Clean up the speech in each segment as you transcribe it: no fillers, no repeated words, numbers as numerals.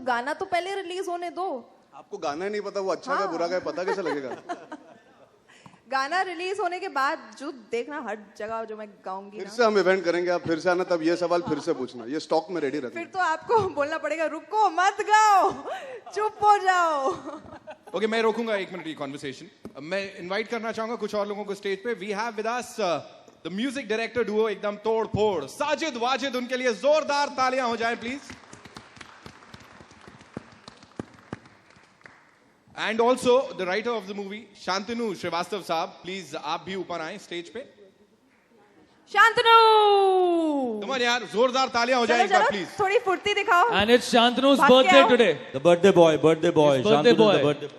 गाना तो पहले रिलीज होने दो। आपको गाना ही नहीं पता, वो अच्छा है बुरा है पता कैसे लगेगा? गाना रिलीज होने के बाद जो देखना हर जगह जो मैं गाऊंगी फिर से हम इवेंट करेंगे, आप फिर से आना, तब ये सवाल फिर से पूछना, ये स्टॉक में रेडी रखना। फिर तो आपको बोलना पड़ेगा रुको मत गाओ, चुप हो जाओ। ओके, मैं रोकूंगा 1 मिनट ये कॉन्वर्सेशन। मैं इनवाइट करना चाहूंगा कुछ और लोगों को स्टेज पे। We have with us the music director duo, एकदम तोड़ फोड़, साजिद वाजिद। उनके लिए जोरदार तालियां हो जाए please. And also the writer of the movie Shantanu Srivastava साहब, प्लीज आप भी ऊपर आए स्टेज पे। शांतनु, कमान यार, जोरदार तालियां हो जाए एक बार प्लीज। थोड़ी फुर्ती दिखाओ। And it's Shantanu's birthday today. The birthday boy. Birthday boy. The birthday.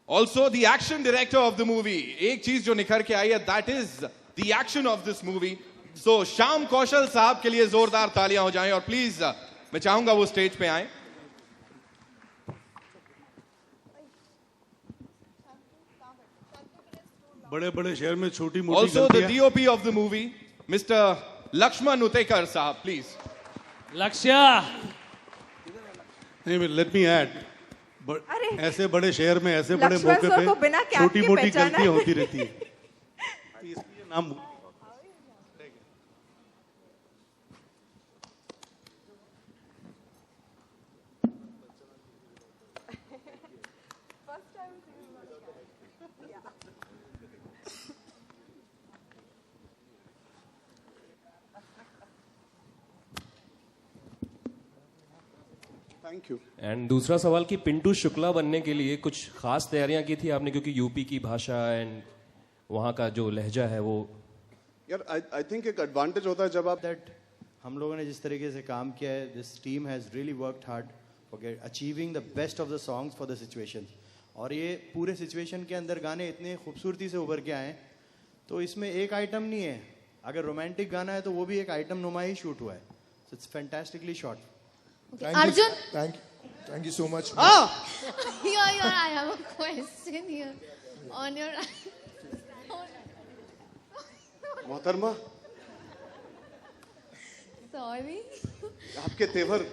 Also the action director of the movie, एक चीज जो निखर के आई है, that is the action of this movie. So Shyam कौशल साहब के लिए जोरदार तालियां हो जाएं और प्लीज मैं चाहूंगा वो स्टेज पे आए। बड़े बड़े शहर में छोटी मोटी Also the DOP of the movie, Mr. Lakshman Utekar साहब, please. Lakshya. Let me add, ऐसे बड़े शहर में ऐसे बड़े मौके पे छोटी मोटी गलतियां होती रहती है, इसलिए नाम। Thank you. एंड दूसरा सवाल कि पिंटू शुक्ला बनने के लिए कुछ खास तैयारियां की थी आपने, क्योंकि यूपी की भाषा एंड वहाँ का जो लहजा है वो। यार आई थिंक एक एडवांटेज होता है जब आप That हम लोगों ने जिस तरीके से काम किया है, this team has really worked hard for achieving the best of the songs for the situation. और ये पूरे सिचुएशन के अंदर गाने इतने खूबसूरती से उभर के आए, तो इसमें एक आइटम नहीं है। अगर रोमांटिक गाना है तो वो भी एक आइटम नुमा ही शूट हुआ है। So it's fantastically shot. Arjun, Thank you so much. here, I have a question here on your. मोहतरमा, Sorry. आपके तेवर।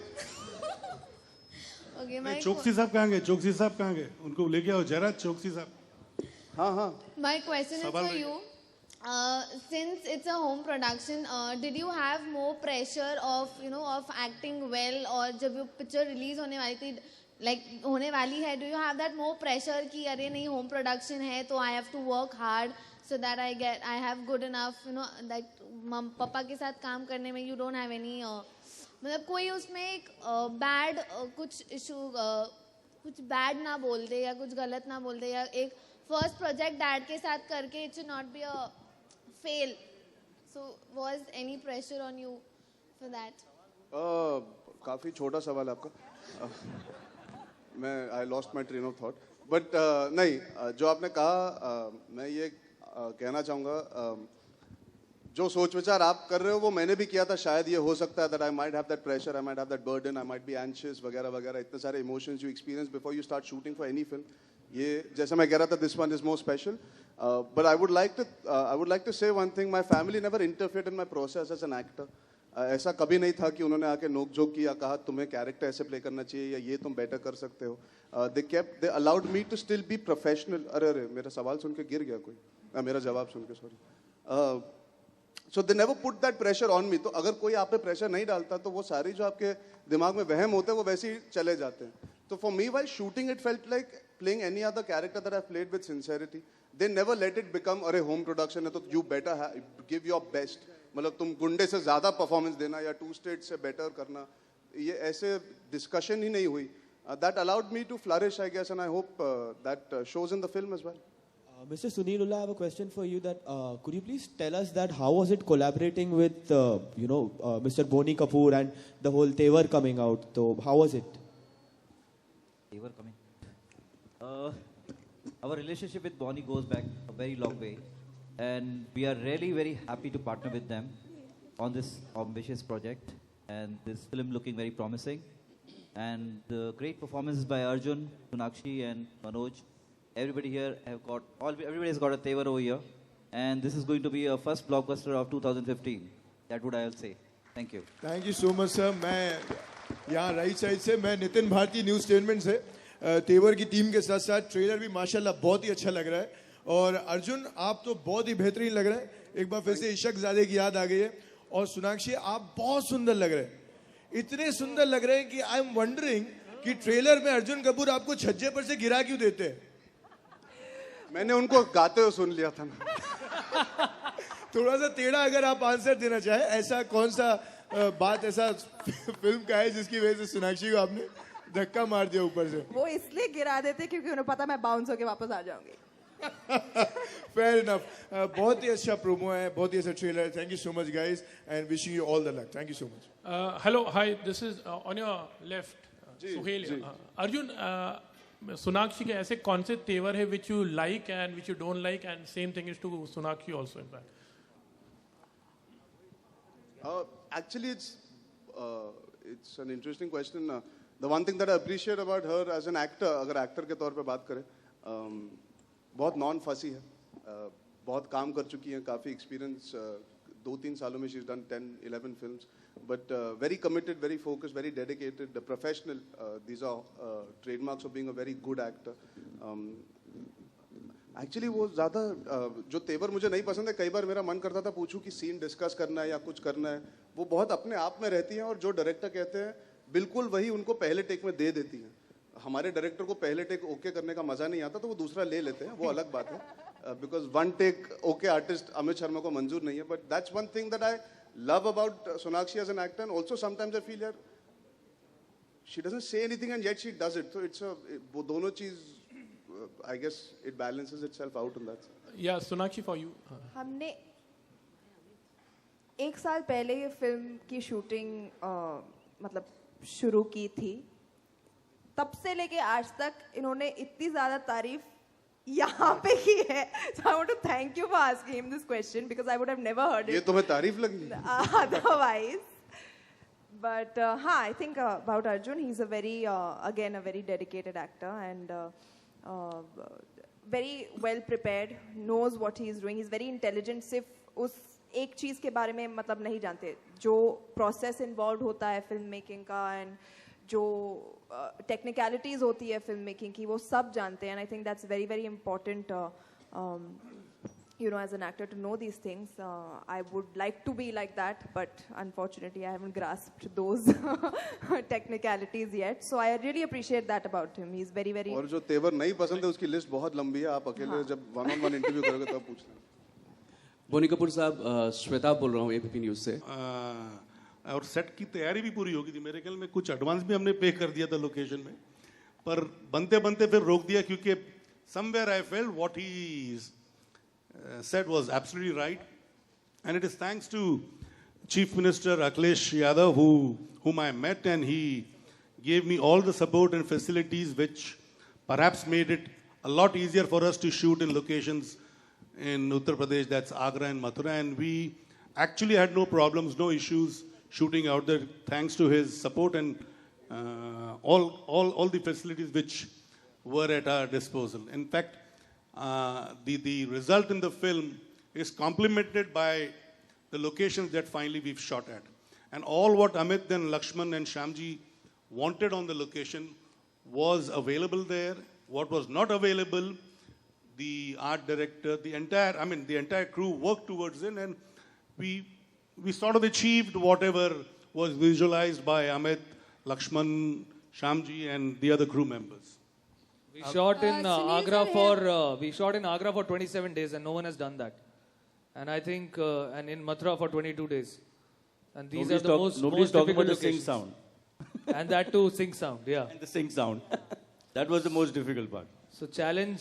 Okay, my. चौकसी साहब कहाँ गए? चौकसी साहब कहाँ गए? उनको लेके आओ जरा, चौकसी साहब। हाँ हाँ। My question is for you. Since it's a home production, did you have more pressure of acting well, और जब वो picture release होने वाली थी, like होने वाली है, do you have that more pressure कि अरे नहीं home production है तो I have to work hard so that I have good enough, that पापा के साथ काम करने में you don't have any मतलब कोई उसमें एक bad कुछ issue कुछ bad ना बोल दे या कुछ गलत ना बोल दे, या एक first project dad के साथ करके it should not be a fail. So was any pressure on you for that? काफी छोटा सवाल है आपका। मैं I lost my train of thought. But नहीं, जो आपने कहा मैं ये कहना चाहूँगा, जो सोच विचार आप कर रहे हो वो मैंने भी किया था। शायद ये हो सकता है that I might have that pressure, I might have that burden, I might be anxious वगैरह वगैरह, इतने सारे emotions you experience before you start shooting for any film. ये जैसा मैं कह रहा था, this one is more special. But I would like to say one thing. My family never interfered in my process as an actor. ऐसा कभी नहीं था कि उन्होंने आके नोक झोंक की या कहा तुम्हें कैरेक्टर ऐसे प्ले करना चाहिए या ये तुम बेटर कर सकते हो। They allowed me to still be professional. अरे मेरा सवाल सुन के गिर गया कोई, मेरा जवाब सुन के, sorry. So they never put that pressure on me. तो अगर कोई आप पे प्रेशर नहीं डालता तो वो सारी जो आपके दिमाग में वहम होते हैं वो वैसे ही चले जाते हैं। तो for me while shooting it felt like playing any other character that I've played with sincerity. They never let it become अरे home production है तो you better give your best. मतलब तुम गुंडे से ज़्यादा परफॉर्मेंस देना या 2 स्टेट से बेटर करना, ये ऐसे डिस्कशन ही नहीं हुई। That allowed me to flourish, I guess, and I hope that shows in the film as well. Mr. Sunil Ulla, I have a question for you. That could you please tell us that how was it collaborating with Mr. Boni Kapoor and the whole Tevar coming out? So how was it? Tevar coming. Our relationship with Boni goes back a very long way, and we are really very happy to partner with them on this ambitious project, and this film looking very promising. And the great performances by Arjun, Sonakshi, and Manoj. Everybody here everybody has got a Tevar over here, and this is going to be a first blockbuster of 2015. That would I will say. Thank you. Thank you so much, sir. यहाँ right side से मैं Nitin Bharti news statement से तेवर की team के साथ साथ trailer भी माशाल्लाह बहुत ही अच्छा लग रहा है और अर्जुन आप तो बहुत ही बेहतरीन लग रहे हैं एक बार फिर से इशक ज़ादे की याद आ गई है और सोनाक्षी आप बहुत सुंदर लग रहे हैं इतने सुंदर लग रहे हैं कि आई एम वंडरिंग कि ट्रेलर में अर्जुन कपूर आपको छज्जे पर से गिरा क्यों देते हैं मैंने उनको गाते हुए सुन लिया था ना थोड़ा सा टेढ़ा अगर आप आंसर देना चाहे ऐसा कौन सा बात ऐसा फिल्म का है जिसकी वजह से सोनाक्षी को आपने धक्का मार दिया ऊपर से वो इसलिए गिरा देते क्योंकि उन्हें पता मैं बाउंस होके वापस आ जाऊंगी फेयर इनफ बहुत ही अच्छा प्रोमो है बहुत ही अच्छा trailer thank you so much guys and wishing you all the luck thank you so much hello hi this is on your left Suhail Arjun Sonakshi के ऐसे कौन से तेवर है which you like and which you don't like and same thing is to Sonakshi also in fact Actually, it's an interesting question. The one thing that I appreciate about her as an actor, अगर actor के तौर पे बात करें, बहुत non-fussy है, बहुत काम कर चुकी हैं, काफ़ी experience, 2-3 सालों में she's done 10-11 films, but very committed, very focused, very dedicated, professional. These are trademarks of being a very good actor. Actually वो ज़्यादा जो तेवर मुझे नहीं पसंद है कई बार मेरा मन करता था पूछूं कि सीन डिस्कस करना है या कुछ करना है वो बहुत अपने आप में रहती हैं और जो डायरेक्टर कहते हैं बिल्कुल वही उनको पहले टेक में दे देती हैं हमारे डायरेक्टर को पहले टेक ओके करने का मज़ा नहीं आता तो वो दूसरा ले लेते हैं वो अलग बात है because one take okay artist Amit Sharma को मंजूर नहीं है but that's one thing that I love about Sonakshi as an actor and also sometimes I feel यार she doesn't say anything and yet she does it so it's वो दोनों चीज़ I guess it balances itself out in that. Yeah, Sonakshi for you. हमने 1 साल पहले ये film की shooting मतलब शुरू की थी तब से लेके आज तक इन्होंने इतनी ज़्यादा तारीफ यहाँ पे की है so I want to thank you for asking him this question because I would have never heard it. ये तुम्हें तारीफ लगी? Otherwise. But हाँ, I think about Arjun, he's a very again a very dedicated actor and very well prepared, knows what he is doing. He's very intelligent. सिर्फ उस एक चीज़ के बारे में मतलब नहीं जानते जो process involved होता है फिल्म मेकिंग का and जो technicalities होती है फिल्म मेकिंग की वो सब जानते हैं and I think that's very very important you know as an actor to know these things. I would like to be like that but unfortunately I haven't grasped those technicalities yet so I really appreciate that about him. He's very very और जो तेवर नहीं पसंद है उसकी list बहुत लंबी है आप अकेले जब वन ऑन वन इंटरव्यू करोगे तब पूछ लेना. बोनी कपूर साहब श्वेता बोल रहा हूँ एबीपी न्यूज से और सेट की तैयारी भी पूरी हो गई थी मेरे ख्याल में कुछ एडवांस भी हमने पे कर दिया था लोकेशन में पर बनते बनते फिर रोक दिया क्योंकि somewhere I felt what he said was absolutely right and it is thanks to Chief Minister Akhilesh Yadav whom I met and he gave me all the support and facilities which perhaps made it a lot easier for us to shoot in locations in Uttar Pradesh, that's Agra and Mathura and we actually had no problems, no issues shooting out there thanks to his support and all the facilities which were at our disposal. In fact, the result in the film is complemented by the locations that finally we've shot at. And all what Amit and Lakshman and Shyamji wanted on the location was available there. What was not available, the art director, the entire crew worked towards it and we sort of achieved whatever was visualized by Amit, Lakshman, Shyamji and the other crew members. We shot in Agra for 27 days and no one has done that. And I think and in Mathura for 22 days. And these are the most talking about difficult the sync locations. sound. And that too sync sound, yeah. And the sync sound. That was the most difficult part. So challenge